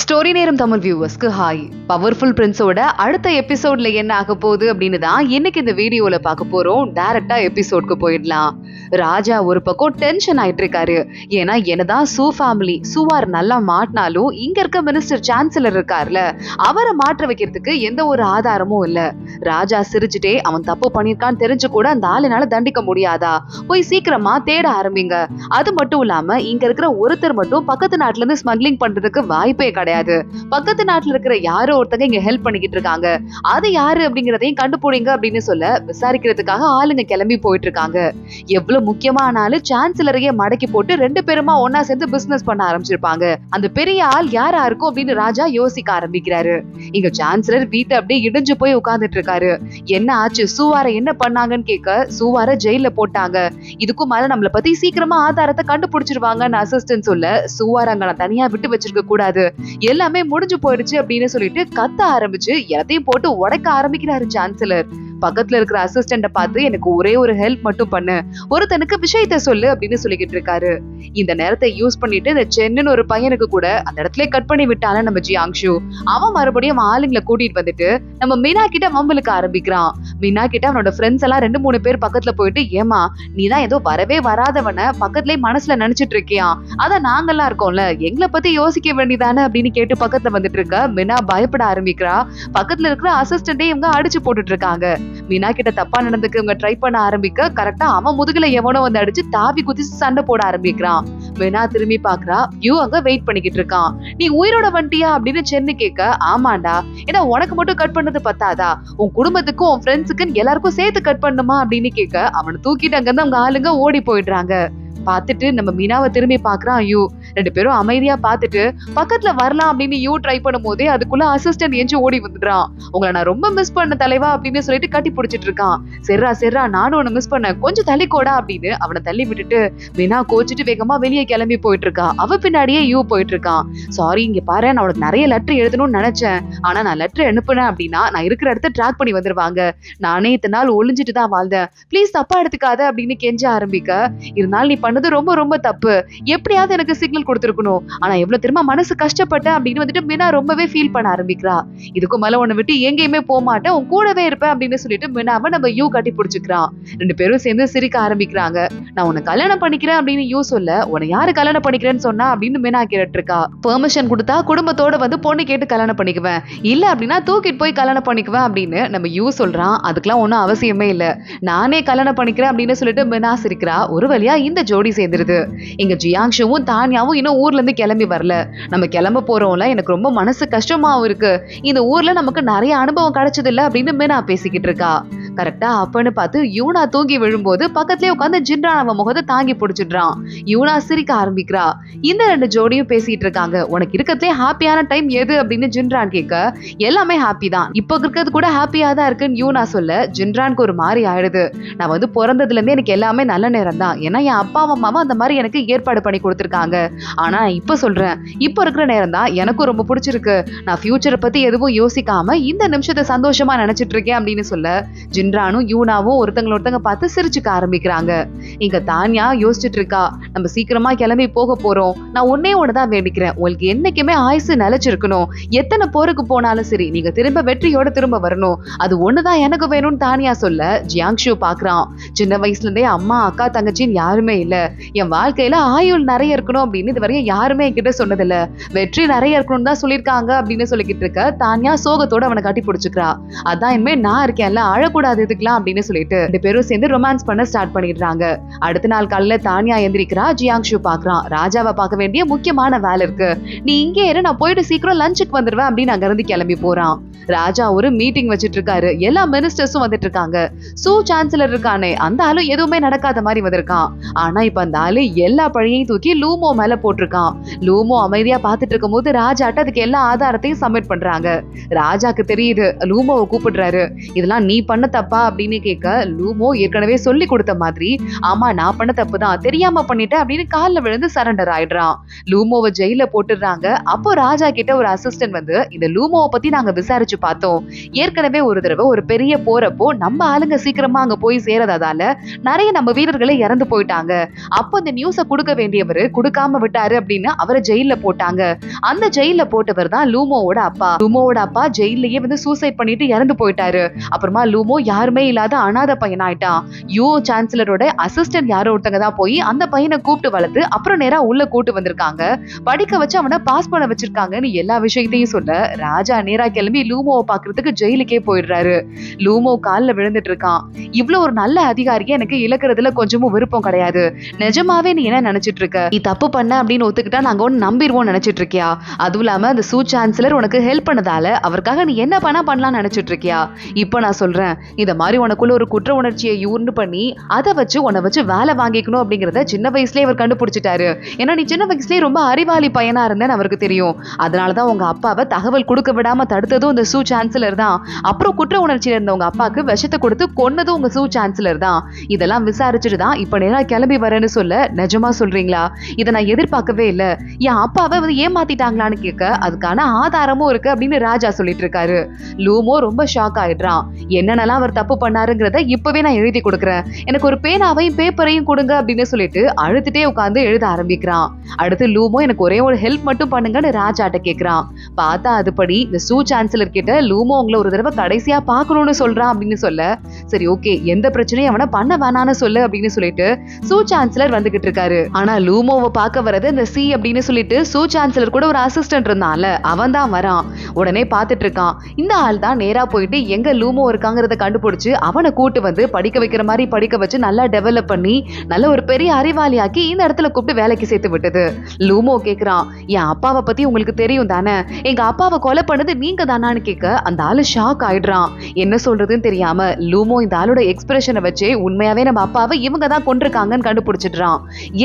Story நேரம் Tamil வியூவர்ஸ்க்கு hi. Powerful பிரின்ஸோட அடுத்த எபிசோட்ல என்ன ஆக போகுது அப்படின்னு தான் இன்னைக்கு இந்த வீடியோல பார்க்க போறோம். டைரக்டா எபிசோட்க்கு போயிடலாம். ராஜா ஒரு பக்கம் டென்ஷன் ஆயிட்டு இருக்காரு. ஏன்னா என்னதான் சூ ஃபேமிலி சூவார் நல்லா மாட்டினாலும் இங்க இருக்க மினிஸ்டர் சான்சலர் இருக்காருல, அவரை மாற்ற வைக்கிறதுக்கு எந்த ஒரு ஆதாரமும் இல்ல. ராஜா சிரிச்சுட்டே அவன் தப்பு பண்ணிருக்கான்னு தெரிஞ்சு கூட அந்த ஆளுனால தண்டிக்க முடியாதா? போய் சீக்கிரமா தேட ஆரம்பிங்க. அது மட்டும் இல்லாம இங்க இருக்கிற ஒருத்தர் மட்டும் பக்கத்து நாட்டுல இருந்து ஸ்மக்லிங் பண்றதுக்கு வாய்ப்பே கிடையாது. பக்கத்து நாட்டுல இருக்கிற யாரோ ஒருத்தங்க இங்க ஹெல்ப் பண்ணிக்கிட்டு இருக்காங்க. அது யாரு அப்படிங்கறதையும் கண்டுபிடிங்க அப்படின்னு சொல்ல விசாரிக்கிறதுக்காக ஆளுங்க கிளம்பி போயிட்டு இருக்காங்க. எவ்வளவு முக்கியமான ஆளு சான்சலரையே மடக்கி போட்டு ரெண்டு பேருமா ஒன்னா சேர்ந்து பிசினஸ் பண்ண ஆரம்பிச்சிருப்பாங்க. அந்த பெரிய ஆள் யாரா இருக்கும் அப்படின்னு ராஜா யோசிக்க ஆரம்பிக்கிறாரு. இங்க சான்சலர் வீட்டை அப்படியே இடிஞ்சு போய் உட்கார்ந்துட்டு இருக்காரு. என்ன ஆச்சு, சூவார என்ன பண்ணாங்கன்னு கேட்க, சூவார ஜெயில போட்டாங்க, இதுக்கும் மேல நம்மள பத்தி சீக்கிரமா ஆதாரத்தை கண்டுபிடிச்சிருவாங்கன்னு அசிஸ்டன்ட் சொல்ல, சூவார அங்க நான் தனியா விட்டு வச்சிருக்க கூடாது, எல்லாமே முடிஞ்சு போயிடுச்சு அப்படின்னு சொல்லிட்டு கத்த ஆரம்பிச்சு எல்லாத்தையும் போட்டு உடைக்க ஆரம்பிக்கிறாரு சான்சலர். பக்கத்துல இருக்கிற அசிஸ்டண்ட பார்த்து எனக்கு ஒரே ஒரு ஹெல்ப் மட்டும் பண்ணு, ஒருத்தனுக்கு விஷயத்த சொல்லு அப்படின்னு சொல்லிக்கிட்டு இருக்காரு. இந்த நேரத்தை யூஸ் பண்ணிட்டு இந்த சென்னு ஒரு பையனுக்கு கூட அந்த இடத்துல கட் பண்ணி விட்டான நம்ம ஜியாங்ஷு. அவன் மறுபடியும் ஆளுங்களை கூட்டிட்டு வந்துட்டு நம்ம மீனா கிட்ட வம்பலுக்கு ஆரம்பிக்கிறான். மீனா கிட்ட அவனோட ஃப்ரெண்ட்ஸ் எல்லாம் 2-3 பேர் பக்கத்துல போயிட்டு, ஏமா நீதான் ஏதோ வரவே வராதவன பக்கத்துலயே மனசுல நினைச்சிட்டு இருக்கியா, அதான் நாங்கெல்லாம் இருக்கோம்ல, எங்களை பத்தி யோசிக்க வேண்டியதானே அப்படின்னு கேட்டு பக்கத்துல வந்துட்டு இருக்க மீனா பயப்பட ஆரம்பிக்கிறா. பக்கத்துல இருக்கிற அசிஸ்டண்டே இவங்க அடிச்சு போட்டுட்டு இருக்காங்க. மீனா கிட்ட தப்பா நடந்துக்கு இவங்க ட்ரை பண்ண ஆரம்பிக்க கரெக்டா அவன் முதுகுல எவனோ வந்து அடிச்சு தாவி குதிச்சு சண்டை போட ஆரம்பிக்கிறான். மீனா திரும்பி பாக்குறா, யூ அங்க வெயிட் பண்ணிக்கிட்டு இருக்கான். நீ உயிரோட வந்துட்டியா அப்படின்னு சென்னு கேட்க, ஆமாண்டா, ஏன்னா உனக்கு மட்டும் கட் பண்ணது பத்தாதா, உன் குடும்பத்துக்கும் உன் ஃப்ரெண்ட்ஸுக்கு எல்லாருக்கும் சேர்த்து கட் பண்ணுமா அப்படின்னு கேட்க, அவனை தூக்கிட்டு அங்க இருந்து அவங்க ஆளுங்க ஓடி போயிடுறாங்க. பார்த்துட்டு நம்ம மீனாவை திரும்பி பாக்குறான் யூ. 2 பேரும் அமைதியா பார்த்துட்டு பக்கத்துல வரலாம் அப்படின்னு யூ ட்ரை பண்ணும் போதே அதுக்குள்ள அசிஸ்டன்ட் எஞ்சி ஓடி வந்துடுறான். உங்களை நான் ரொம்ப மிஸ் பண்ண தலைவா அப்படின்னு சொல்லிட்டு கட்டி பிடிச்சிட்டு இருக்கான். சரிரா நானும் உன்னை மிஸ் பண்ண, கொஞ்சம் தள்ளிக்கோடா அப்படின்னு அவனை தள்ளி விட்டுட்டு மீனா கோச்சிட்டு வேகமா வெளியே கிளம்பி போயிட்டு இருக்கா. அவ பின்னாடியே யூ போயிட்டு இருக்கான். சாரி, இங்க பாரு, நான் உனக்கு நிறைய லெட்டர் எழுதணும்னு நினைச்சேன், ஆனா நான் லெட்டர் அனுப்புனேன் அப்படின்னா நான் இருக்கிற இடத்த ட்ராக் பண்ணி வந்துருவாங்க, நானே இத்தனை நாள் ஒளிஞ்சிட்டு தான் வாழ்ந்தேன், ப்ளீஸ் தப்பா எடுத்துக்காத அப்படின்னு கெஞ்ச ஆரம்பிக்க, இருந்தாலும் நீ பண்ணது ரொம்ப ரொம்ப தப்பு, எப்படியாவது எனக்கு சிக்னல் கொடுத்திருக்கணும், ஆனா எவ்வளவு திரும்ப மனசு கஷ்டப்பட்ட அப்படின்னு வந்துட்டு மீனா ரொம்பவே ஃபீல் பண்ண ஆரம்பிக்கிறா. இதுக்கு மேல உன்னை விட்டு எங்கேயுமே போக மாட்டேன், உன் கூடவே இருப்பேன் அப்படின்னு சொல்லிட்டு மீனாவை நம்ம யூ கட்டி பிடிச்சுக்கிறான். 2 பேரும் சேர்ந்து சிரிக்க ஆரம்பிக்கிறாங்க. நான் உன்னை கல்யாணம் பண்ணிக்கிறேன் அப்படின்னு யூ சொல்ல, உன்னை யாரு கல்யாணம் பண்ணிக்கிறேன்னு சொன்னா அப்படின்னு மீனா கேட்டு இருக்கா. பெர்மிஷன் கொடுத்தா குடும்பத்தோட வந்து பொண்ணு கேட்டு கல்யாணம் பண்ணிக்குவேன், இல்ல அப்படின்னா தூக்கிட்டு போய் கல்யாணம் பண்ணிக்குவேன் அப்படின்னு நம்ம யூ சொல்றான். அதுக்கெல்லாம் ஒன்னும் அவசியமே இல்ல, நானே கல்யாணம் பண்ணிக்கிறேன் அப்படின்னு சொல்லிட்டு மீனா சிரிக்கிறா. ஒரு வழியா இந்த ஜோடி சேர்ந்துருது. இங்க ஜியாங்ஷுவும் தானியாவும் இன்னும் ஊர்ல இருந்து கிளம்பி வரல. நம்ம கிளம்ப போறோம்ல, எனக்கு ரொம்ப மனசு கஷ்டமாவும் இருக்கு, இந்த ஊர்ல நமக்கு நிறைய அனுபவம் கிடைச்சது இல்ல அப்படின்னு மீனா பேசிக்கிட்டு இருக்கா. கரெக்டா அப்பன்னு பார்த்து யூனா தூங்கி விழும்போது பக்கத்துலயே உட்காந்து ஜின்ரான் அவன் முகத்தை தாங்கி பிடிச்சிடுறான். யூனா சிரிக்க ஆரம்பிக்கிறா. இந்த 2 ஜோடியும் பேசிட்டு இருக்காங்க. உனக்கு இருக்கிறதுலே ஹாப்பியான டைம் எது அப்படின்னு ஜின்ரான் கேட்க, எல்லாமே ஹாப்பி தான், இப்போ இருக்கிறது கூட ஹாப்பியா தான் இருக்குன்னு யூனா சொல்ல, ஜின்ரானுக்கு ஒரு மாதிரி ஆயிடுது. நான் வந்து பிறந்ததுல இருந்தே எனக்கு எல்லாமே நல்ல நேரம் தான், ஏன்னா என் அப்பா அம்மாவும் அந்த மாதிரி எனக்கு ஏற்பாடு பண்ணி கொடுத்துருக்காங்க, ஆனா இப்ப சொல்றேன், இப்ப இருக்கிற நேரம் தான் எனக்கும் ரொம்ப பிடிச்சிருக்கு, நான் ஃபியூச்சரை பத்தி எதுவும் யோசிக்காம இந்த நிமிஷத்தை சந்தோஷமா நினைச்சிட்டு இருக்கேன் அப்படின்னு சொல்ல, ஜின்ரானும் யூனாவும் ஒருத்தங்க பார்த்து சிரிச்சுக்க ஆரம்பிக்கிறாங்க. இங்க தானியா யோசிச்சுட்டு இருக்கா, நம்ம சீக்கிரமா கிளம்பி போக போறோம், நான் ஒன்னே ஒண்ணுதான் வேண்டிக்கிறேன், உங்களுக்கு என்னைக்குமே ஆயுசு நிலைச்சிருக்கணும், எத்தனை போருக்கு போனாலும் சரி நீங்க திரும்ப வெற்றியோட திரும்ப வரணும், அது ஒண்ணுதான் எனக்கு வேணும்னு தானியா சொல்ல, ஜியாங்ஷு பாக்குறான். சின்ன வயசுல இருந்தே அம்மா அக்கா தங்கச்சின்னு யாருமே இல்ல, என் வாழ்க்கையில ஆயுள் நிறைய இருக்கணும் அப்படின்னு இது வரையும் யாருமே என்கிட்ட சொன்னதில்ல, வெற்றி நிறைய இருக்கணும்னு தான் சொல்லியிருக்காங்க அப்படின்னு சொல்லிக்கிட்டு இருக்க தானியா சோகத்தோட அவனை கட்டி பிடிச்சுக்கிறா. அதான் இனிமே நான் இருக்கேன்ல, அழக்கூடாது இதுக்கெல்லாம் அப்படின்னு சொல்லிட்டு 2 பேரும் சேர்ந்து ரொமான்ஸ் பண்ண ஸ்டார்ட் பண்ணிடுறாங்க. அடுத்த நாள் காலையில தானியா எந்திரிக்கிறா. ஜியாங்ஷு பாக்குறான், ராஜாவை பார்க்க வேண்டிய முக்கியமான வேலை இருக்கு, நீ இங்கே இரு, நான் போயிட்டு சீக்கிரம் லஞ்சுக்கு வந்துருவேன் அப்படின்னு அங்க இருந்து கிளம்பி போறான். ராஜா ஒரு மீட்டிங் வச்சிட்டு இருக்காரு. எல்லா மினிஸ்டர்ஸும் வந்துட்டு இருக்காங்க. சூ சான்சலர் இருக்கானே அந்த ஆளு எதுவுமே நடக்காத மாதிரி வந்திருக்கான். ஆனா இப்ப அந்த ஆளு எல்லா பழியையும் தூக்கி லூமோ மேல போட்டிருக்கான். லூமோ அமைதியா பாத்துட்டு இருக்கும் போது ராஜாட்ட அதுக்கு எல்லா ஆதாரத்தையும் சப்மிட் பண்றாங்க. ராஜாக்கு தெரியுது. லூமோவை கூப்பிடுறாரு. இதெல்லாம் நீ பண்ண தப்பு தப்பா அப்படின்னு கேட்க லூமோ ஏற்கனவே சொல்லி கொடுத்த மாதிரி ஆமா நான் பண்ண தப்பு தான், தெரியாம பண்ணிட்டேன் அப்படின்னு கால்ல விழுந்து சரண்டர் ஆயிடுறான். லூமோவை ஜெயில போட்டுடுறாங்க. அப்போ ராஜா கிட்ட ஒரு அசிஸ்டன்ட் வந்து இந்த லூமோவை பத்தி நாங்க விசாரிச்சு பார்த்தோம். ஏற்கனவே ஒரு தடவை ஒரு பெரிய போறப்போ நம்ம ஆளுங்க சீக்கிரமா அங்க போய் சேரதால நிறைய நம்ம வீரர்களே இறந்து போயிட்டாங்க. அப்போ அந்த நியூஸ கொடுக்க வேண்டியவரு கொடுக்காம விட்டாரு அப்படின்னு அவரை ஜெயில போட்டாங்க. அந்த ஜெயில போட்டவர் தான் லூமோவோட அப்பா. லூமோவோட அப்பா ஜெயிலேயே வந்து சூசைட் பண்ணிட்டு இறந்து போயிட்டாரு. அப்புறமா லூமோ யாருமே இல்லாத அனாதை பையன் ஆயிட்டான். யூ சான்சலரோட அசிஸ்டன்ட் யாரோ ஒருத்தங்க தான் போய் அந்த பையனை கூப்பிட்டு வளர்த்து அப்புறம் நேரா உள்ள கூட்டு வந்திருக்காங்க. படிக்க வச்சு அவனை பாஸ் பண்ண வச்சிருக்காங்கன்னு எல்லா விஷயத்தையும் சொல்ல ராஜா நேரா கிளம்பி லூமோவை பாக்குறதுக்கு ஜெயிலுக்கே போயிடுறாரு. லூமோ கால்ல விழுந்துட்டு இருக்கான். இவ்வளவு ஒரு நல்ல அதிகாரியை எனக்கு இழக்கிறதுல கொஞ்சமும் விருப்பம் கிடையாது. நிஜமாவே நீ என்ன நினைச்சிட்டு இருக்க? நீ தப்பு பண்ண அப்படின்னு ஒத்துக்கிட்டா நாங்க ஒன்னு நம்பிடுவோம் நினைச்சிட்டு இருக்கியா? அதுவும் இல்லாம அந்த சூ சான்சலர் உனக்கு ஹெல்ப் பண்ணதால அவருக்காக நீ என்ன பண்ணலாம் நினைச்சிட்டு இருக்கியா? இப்ப நான் சொல்றேன், இந்த மாதிரி உனக்குள்ள ஒரு குற்ற உணர்ச்சியை யூர்னு பண்ணி அதை வச்சு உன்னை வச்சு வேலை வாங்கிக்கணும் அப்படிங்கறத சின்ன வயசுலயே அவர் கண்டுபிடிச்சிட்டாரு. ஏன்னா நீ சின்ன வயசுலயே ரொம்ப அறிவாளி பையனா இருந்தேன்னு அவருக்கு தெரியும். அதனாலதான் உங்க அப்பாவை தகவல் கொடுக்க விடாம தடுத்ததும் இந்த சூ சான்சலர் தான். அப்புறம் குற்ற உணர்ச்சியில இருந்த உங்க அப்பாக்கு விஷத்தை கொடுத்து கொன்னதும் உங்க சூ சான்சலர் தான். இதெல்லாம் விசாரிச்சுட்டு தான் இப்ப நேரா கிளம்பி வரேன்னு சொல்ல, நிஜமா சொல்றீங்களா? இதை நான் எதிர்பார்க்கவே இல்ல. என் அப்பாவை வந்து ஏமாத்திட்டாங்களான்னு கேட்க அதுக்கான ஆதாரமும் இருக்கு அப்படின்னு ராஜா சொல்லிட்டு இருக்காரு. லூமோ ரொம்ப ஷாக் ஆயிடுறான். என்னென்னலாம் அவர் தப்பு பண்ணாருங்கிறத இப்பவே நான் எழுதி கொடுக்குறேன், எனக்கு ஒரு பேனாவையும் பேப்பரையும் கொடுங்க அப்படின்னு சொல்லிட்டு அழுத்துட்டே உட்கார்ந்து எழுத ஆரம்பிக்கிறான். அடுத்து லூமோ எனக்கு ஒரே ஒரு ஹெல்ப் மட்டும் பண்ணுங்கன்னு ராஜாட்ட கேக்குறான். பார்த்தா அதுபடி இந்த சூ சான்சலர் கிட்ட லூமோ உங்களை ஒரு தடவை கடைசியா பாக்கணும்னு சொல்றான் அப்படின்னு சொல்ல, சரி ஓகே எந்த பிரச்சனையும் அவனை பண்ண வேணான்னு சொல்லு அப்படின்னு சொல்லிட்டு சூ சான்சலர் வந்துகிட்டு இருக்காரு. ஆனா லூமோவை பார்க்க வரது இந்த சி அப்படின்னு சொல்லிட்டு சூ சான்சலர் கூட ஒரு அசிஸ்டன்ட் இருந்தான்ல அவன் தான் வரான். உடனே பார்த்துட்டு இருக்கான். இந்த ஆள் தான் நேரா போயிட்டு எங்க லூமோ இருக்காங்கிறத கண்டுபிடிச்சு அவனை கூட்டு வந்து படிக்க வைக்கிற மாதிரி படிக்க வச்சு நல்லா டெவலப் பண்ணி நல்ல ஒரு பெரிய அறிவாளியாக்கி இந்த இடத்துல கூப்பிட்டு வேலைக்கு சேர்த்து விட்டது. லூமோ கேக்குறான், என் அப்பாவை பத்தி உங்களுக்கு தெரியும் தானே, எங்க அப்பாவை கொலை பண்ணது நீங்க தானான்னு கேட்க அந்த ஆளு ஷாக் ஆயிடுறான். என்ன சொல்றதுன்னு தெரியாம லூமோ இந்த ஆளோட எக்ஸ்பிரஷனை வச்சு உண்மையாவே நம்ம அப்பாவை இவங்க தான் கொண்டிருக்காங்கன்னு கண்டுபிடிச்சிடுறான்.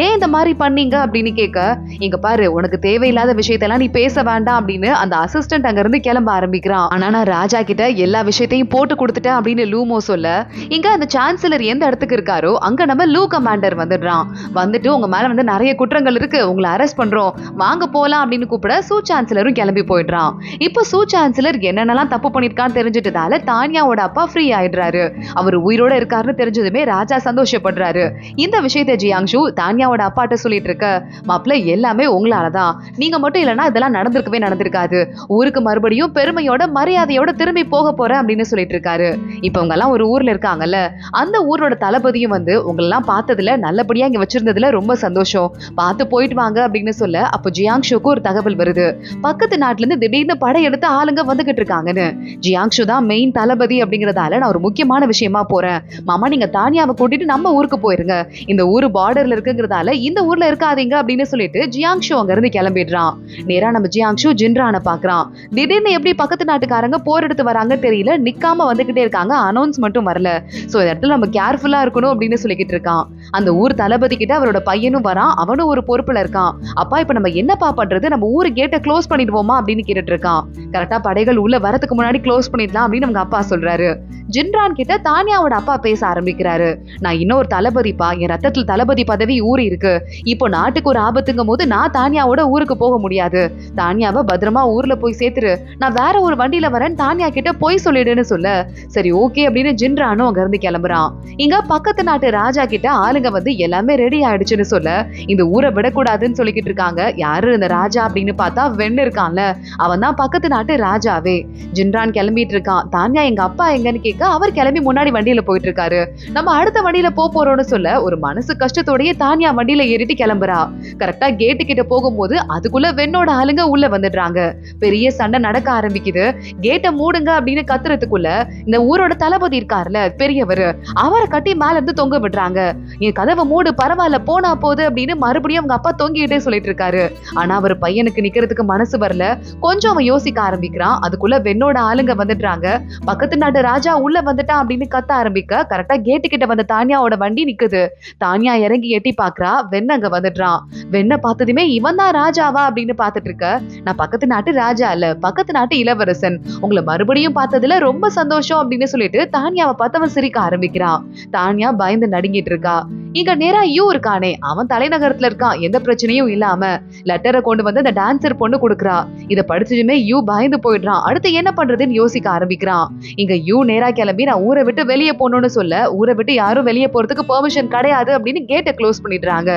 ஏன் இந்த மாதிரி பண்ணீங்க அப்படின்னு கேட்க, இங்க பாரு உனக்கு தேவையில்லாத விஷயத்தெல்லாம் நீ பேச வேண்டாம் அப்படின்னு அந்த அசிஸ்டன்ட் அங்க இருந்து கிளம்ப ஆரம்பிக்கிறான். ஆனா நான் ராஜா கிட்ட எல்லா விஷயத்தையும் போட்டு கொடுத்துட்டேன் அப்படின்னு லூமோ சொல்ல, இங்க அந்த சான்சலர் எந்த இடத்துக்கு இருக்காரோ அங்க நம்ம லூ கமாண்டர் வந்துடுறான். வந்துட்டு உங்க மேல வந்து நிறைய குற்றங்கள் இருக்கு, உங்களை அரெஸ்ட் பண்றோம், வாங்க போலாம் அப்படின்னு கூப்பிட சூ சான்சலரும் கிளம்பி போயிடுறான். இப்போ சூ சான்சலர் என்னென்னலாம் தப்பு பண்ணிருக்கான்னு தெரிஞ்சிட்டதால தானியாவோட அப்பா ஃப்ரீ ஆயிடுறாரு. அவர் உயிரோட இருக்காருன்னு தெரிஞ்சதுமே ராஜா சந்தோஷப்படுறாரு. இந்த விஷயத்தை ஜியாங்ஷு தானியாவோட அப்பாட்ட சொல்லிட்டு இருக்க, மாப்பிள்ள எல்லாமே உங்களாலதான், நீங்க மட்டும் இல்லைன்னா இதெல்லாம் நடந்திருக்காது, ஊருக்கு மறுபடியும் பெருமையோட மரியாதையோட திரும்பி போக போறேன் அப்படின்னு சொல்லிட்டு இருக்காரு. இப்ப அவங்க எல்லாம் ஒரு ஊர்ல இருக்காங்கல்ல, அந்த ஊரோட தளபதியும் வந்து உங்களெல்லாம் பார்த்ததுல நல்லபடியா இங்க வச்சிருந்ததுல ரொம்ப சந்தோஷம், பார்த்து போயிட்டு வாங்க அப்படின்னு சொல்ல, அப்போ ஜியாங்ஷுக்கு ஒரு தகவல் வருது, பக்கத்து நாட்டுல இருந்து திடீர்னு படையெடுத்து ஆளுங்க வந்துகிட்டு இருக்காங்கன்னு. ஜியாங்ஷு தான் மெயின் தளபதி அப்படிங்கறதால நான் ஒரு முக்கியமான விஷயமா போறேன், மாமா நீங்க தானியாவை கூட்டிட்டு நம்ம ஊருக்கு போயிருங்க, இந்த ஊரு பார்டர்ல இருக்குங்கிறதால இந்த ஊர்ல இருக்காதீங்க அப்படின்னு சொல்லிட்டு ஜியாங்ஷு அங்க இருந்து கிளம்பிடுறான். நேரா நம்ம ஜியாங்ஷு ஜின்ரானை பாக்குறான். திடீர்னு எப்படி பக்கத்து நாட்டுக்காரங்க போர் எடுத்து வராங்க தெரியல, நிக்காம வந்துகிட்டே இருக்காங்க, அனௌன்ஸ் மட்டும் வரல, சோ இந்த இடத்துல நம்ம கேர்ஃபுல்லா இருக்கணும் அப்படின்னு சொல்லிக்கிட்டு இருக்கான். அந்த ஊர் தளபதி கிட்ட அவரோட பையனும் வரான், அவனும் ஒரு பொறுப்புல இருக்கான். அப்பா இப்ப நம்ம என்னப்பா பண்றது, நம்ம ஊரு கேட்டை க்ளோஸ் பண்ணிடுவோமா அப்படின்னு கேட்டுட்டு இருக்கான். கரெக்டா படைகள் உள்ள வரதுக்கு முன்னாடி க்ளோஸ் பண்ணிடலாம் அப்படின்னு அவங்க அப்பா சொல்றாரு. ஜின்ரான் கிட்ட தானியாவோட அப்பா பேச ஆரம்பிக்கிறாரு. நான் இன்னொரு தளபதிப்பா, என் ரத்தத்துல தளபதி பதவி ஊறி இருக்கு, இப்போ நாட்டுக்கு ஒரு ஆபத்துங்கும் போது நான் தானியாவோட ஊருக்கு போக முடியாது, தானியாவை பத்திரமா ஊர்ல போய் சேர்த்துரு, நான் வேற ஒரு வண்டியில வரேன், தானியா கிட்ட போய் சொல்லிடுன்னு சொல்ல, சரி ஓகே அப்படின்னு ஜின்ரானும் அங்க இருந்து கிளம்புறான். இங்க பக்கத்து நாட்டு ராஜா கிட்ட ஆளுங்க வந்து எல்லாமே ரெடி ஆயிடுச்சுன்னு சொல்ல, இந்த ஊரை விடக்கூடாதுன்னு சொல்லிக்கிட்டு இருக்காங்க. யாரு இந்த ராஜா அப்படின்னு பார்த்தா வெண்ணு இருக்கான்ல, அவன் தான் பக்கத்து நாட்டு ராஜாவே. ஜின்ரான் கிளம்பிட்டு இருக்கான். தானியா எங்க அப்பா எங்கன்னு கேட்க அவர் கிளம்பி முன்னாடி வண்டியில போயிட்டு இருக்காரு. நம்ம அடுத்த வண்டியில போறோம்னு சொல்ல ஒரு மனசு கஷ்டத்தோடயே தானியா வண்டியில ஏறிட்டு கிளம்புறா. கரெக்டா கேட்டு கிட்ட போகும்போது அதுக்குள்ள வெண்ணோட ஆளுங்க உள்ள வந்துடுறாங்க. பெரிய சண்டை நடக்க ஆரம்பிக்குது. கேட்டை மூடுங்க அப்படின்னு கத்துறதுக்குள்ள இந்த ஊரோட தளபதி இருக்காருல பெரியவர், அவரை கட்டி மேல இருந்து தொங்க விடுறாங்க. என் கதவை மூடு, பரவாயில்ல போனா போது அப்படின்னு மறுபடியும் அவங்க அப்பா தொங்கிட்டே சொல்லிட்டு இருக்காரு. ஆனா அவர் பையனுக்கு நிக்கிறதுக்கு மனசு வரல. கொஞ்சம் அவன் யோசிக்க ஆரம்பிக்கிறான். அதுக்குள்ள வெண்ணோட ஆளுங்க வந்துடுறாங்க. பக்கத்து நாட்டு ராஜா உள்ள வந்துட்டான் அப்படின்னு கத்த ஆரம்பிக்க கரெக்டா கேட்டு கிட்ட வந்த தானியாவோட வண்டி நிக்குது. தானியா இறங்கி எட்டி பாக்குறா. வெண்ண அங்க வந்துடுறான். வெண்ண பார்த்ததுமே இவன் தான் ராஜாவா அப்படின்னு பாத்துட்டு இருக்க. நான் பக்கத்து நாட்டு ராஜா இல்ல, பக்கத்து நாட்டு இளவரசன். உங்களை மறுபடியும் பார்த்ததுல ரொம்ப சந்தோஷம் அப்படின்னு சொல்லிட்டு தானியாவை பார்த்தவன் சிரிக்க ஆரம்பிக்கிறான். தானியா பயந்து நடுங்கிட்டு இருக்கா. இங்க நேரா யூ இருக்கானே, அவன் தலைநகரத்துல இருக்கான். எந்த பிரச்சனையும் இல்லாம லெட்டரை கொண்டு வந்து அந்த டான்சர் பொண்ணு கொடுக்குறா. இத படிச்சதுமே யூ பயந்து போயிடுறான். அடுத்து என்ன பண்றதுன்னு யோசிக்க ஆரம்பிக்கிறான். இங்க யூ நேரா கிளம்பி நான் ஊரை விட்டு வெளியே போகணும்னு சொல்ல, ஊரை விட்டு யாரும் வெளியே போறதுக்கு பெர்மிஷன் கிடையாது அப்படின்னு கேட்டை க்ளோஸ் பண்ணிடுறாங்க.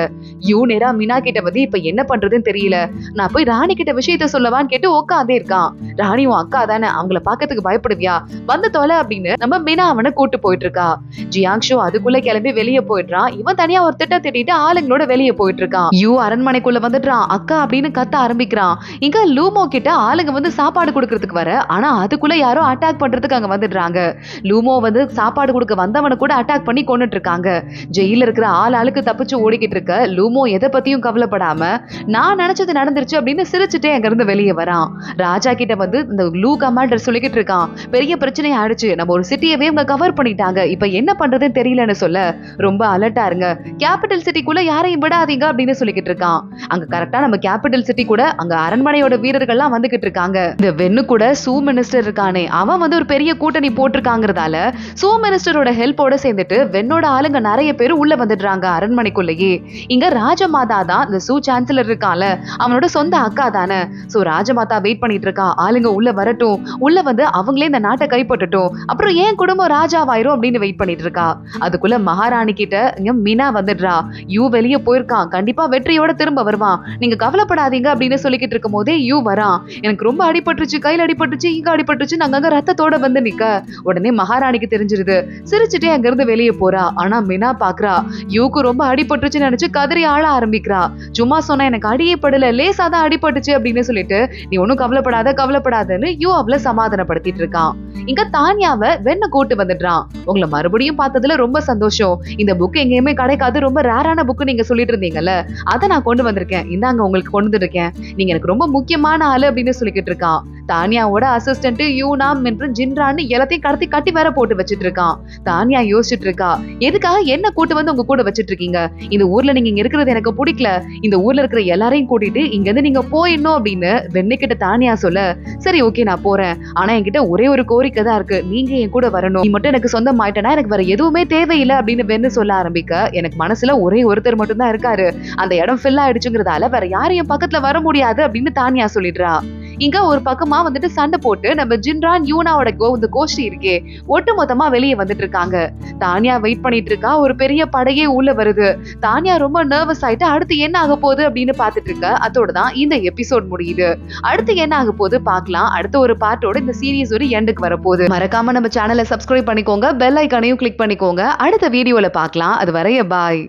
யூ நேரா மீனா கிட்ட வந்து இப்ப என்ன பண்றதுன்னு தெரியல, நான் போய் ராணி கிட்ட விஷயத்த சொல்லவான்னு கேட்டு உட்காந்தே இருக்கான். ராணி உன் அக்கா தானே, அவங்கள பாக்கிறதுக்கு பயப்படுவியா, வந்து தொலை அப்படின்னு நம்ம மீனா அவனை கூட்டு போயிட்டு இருக்கா. ஜியாங்ஷோ அதுக்குள்ள கிளம்பி வெளியே போயிடுறான். இவன் தனியா ஒரு திட்ட திட்டிட்டு ஆளுங்களோட வெளியே போயிட்டு இருக்கான். யூ அரண்மனைக்குள்ள வந்துடுறான். அக்கா அப்படின்னு கத்த ஆரம்பிக்கிறான். இங்க லூமோ கிட்ட ஆளுங்க வந்து சாப்பாடு கொடுக்கறதுக்கு வர, ஆனா அதுக்குள்ள யாரோ அட்டாக் பண்றதுக்கு அங்க வந்துடுறாங்க. லூமோ வந்து சாப்பாடு கொடுக்க வந்தவனை கூட அட்டாக் பண்ணி கொண்டுட்டு இருக்காங்க. ஜெயில இருக்கிற ஆளுக்கு தப்பிச்சு ஓடிக்கிட்டு இருக்க லூமோ எதை பத்தியும் கவலைப்படாம நான் நினைச்சது நடந்துருச்சு அப்படின்னு சிரிச்சுட்டே அங்க இருந்து வெளியே வரான். ராஜா கிட்ட வந்து இந்த லூ கமாண்டர் சொல்லிக்கிட்டு இருக்கான், பெரிய பிரச்சனை ஆயிடுச்சு, நம்ம ஒரு சிட்டியவே இவங்க கவர் பண்ணிட்டாங்க, இப்ப என்ன பண்றதுன்னு தெரியலன்னு சொல்ல, ரொம்ப அலர்ட்டா இருங்க, கேபிட்டல் சிட்டிக்குள்ள யாரையும் விடாதீங்க அப்படின்னு சொல்லிக்கிட்டு இருக்கான். அங்க கரெக்டா நம்ம கேபிட்டல் சிட்டி கூட அங்க அரண்மனையோட வீரர்கள்லாம் வந்துகிட்டு இருக்காங்க. இந்த வெண்ணு கூட சூ மினிஸ்டர் இருக்கானே, அவன் வந்து ஒரு பெரிய கூட்டணி போட்டிருக்காங்கிறதால சூ மினிஸ்டரோட ஹெல்ப்போட சேர்ந்துட்டு வெண்ணோட ஆளுங்க நிறைய பேர் உள்ள வந்துடுறாங்க அரண்மனைக்குள்ளேயே. இங்க ராஜமாதா தான் இந்த சூ சான்சலர் இருக்கான்ல, அவனோட சொந்த அக்கா தானே. சோ ராஜமாதா வெயிட் பண்ணிட்டு இருக்கா, ஆளுங்க உள்ள வரட்டும், உள்ள வந்து அவங்களே இந்த நாட்டை கைப்பற்றட்டும், அப்புறம் ஏன் குடும்பம் ராஜாவாயிரும் அப்படின்னு வெயிட் பண்ணிட்டு இருக்கா. அதுக்குள்ள மகாராணி கிட்ட இங்க மீனா வந்துடுறா. யூ வெளியே போயிருக்கான், கண்டிப்பா வெற்றியோட திரும்ப வருவான், நீங்க கவலைப்படாதீங்க அப்படின்னு சொல்லிக்கிட்டு இருக்கும் போதே யூ வரான். எனக்கு ரொம்ப அடிபட்டுருச்சு, கையில அடிபட்டுருச்சு, இங்க அடிபட்டுருச்சு, நாங்க அங்க ரத்தத்தோட வந்து நிக்க. உடனே மகாராணிக்கு தெரிஞ்சிருது. சிரிச்சுட்டே அங்க இருந்து வெளியே போறா. ஆனா மீனா பாக்குறா, யூக்கு ரொம்ப அடிபட்டுருச்சுன்னு நினைச்சு கதறி ஆள ஆரம்பிக்கிறா. சும்மா சொன்னா எனக்கு அடியே படல, லேசா தான் அடிபட்டுச்சு அப்படின்னு சொல்லிட்டு நீ ஒன்னும் கவலைப்படாதன்னு யூ அவளை சமாதானப்படுத்திட்டு இருக்கான். இங்க தானியாவை வெண்ண கூட்டு வந்துடுறான். உங்களை மறுபடியும் பார்த்ததுல ரொம்ப சந்தோஷம், இந்த புக் எங்கேயுமே கிடைக்காது, ரொம்ப ரேரான புக் நீங்க சொல்லிட்டு இருந்தீங்கல்ல, அதை நான் கொண்டு வந்திருக்கேன், இந்தாங்க உங்களுக்கு கொண்டு இருக்கேன், நீங்க எனக்கு ரொம்ப முக்கியமான ஆளு அப்படின்னு சொல்லிக்கிட்டு இருக்கான். தானியாவோட அசிஸ்டன்ட் யூனா மற்றும் ஜின்ரான்னு எல்லாத்தையும் கடத்தி கட்டி வேற போட்டு வச்சிட்டு இருக்கான். தானியா யோசிச்சுட்டு இருக்கா, எதுக்காக என்ன கூட்டு வந்து உங்க கூட வச்சிட்டு இருக்கீங்க, இந்த ஊர்ல நீங்க இங்க இருக்கிறது எனக்கு பிடிக்கல, இந்த ஊர்ல இருக்கிற எல்லாரையும் கூட்டிட்டு இங்க இருந்து நீங்க போயிடணும் அப்படின்னு வெண்ணிக்கிட்ட தானியா சொல்ல, சரி ஓகே நான் போறேன், ஆனா என்கிட்ட ஒரே ஒரு கோரிக்கை தான் இருக்கு, நீங்க என் கூட வரணும், நீ மட்டும் எனக்கு சொந்தம் ஆயிட்டனா எனக்கு வேற எதுவுமே தேவையில்லை அப்படின்னு வெண்ணு சொல்ல ஆரம்பிக்க, எனக்கு மனசுல ஒரே ஒருத்தர் மட்டும் தான் இருக்காரு, அந்த இடம் ஃபில் ஆயிடுச்சுங்கிறதால வேற யாரையும் பக்கத்துல வர முடியாது அப்படின்னு தானியா சொல்லிடுறா. இங்க ஒரு பக்கமா வந்துட்டு சண்டை போட்டு நம்ம ஜின்ரான் யூனாவோட இந்த கோஷ்டி இருக்கே ஒட்டு மொத்தமா வெளியே வந்துட்டு இருக்காங்க. தானியா வெயிட் பண்ணிட்டு இருக்கா. ஒரு பெரிய படையே உள்ள வருது. தானியா ரொம்ப நர்வஸ் ஆயிட்டு அடுத்து என்ன ஆக போகுது அப்படின்னு பாத்துட்டு இருக்க. அதோட தான் இந்த எபிசோட் முடியுது. அடுத்து என்ன ஆக போகுது பார்க்கலாம். அடுத்த ஒரு பார்ட்டோட இந்த சீரீஸ் ஒரு எண்டுக்கு வரப்போகுது. மறக்காம நம்ம சேனலை சப்ஸ்கிரைப் பண்ணிக்கோங்க, பெல் ஐக்கானையும் கிளிக் பண்ணிக்கோங்க. அடுத்த வீடியோல பார்க்கலாம். அது வரைய பாய்.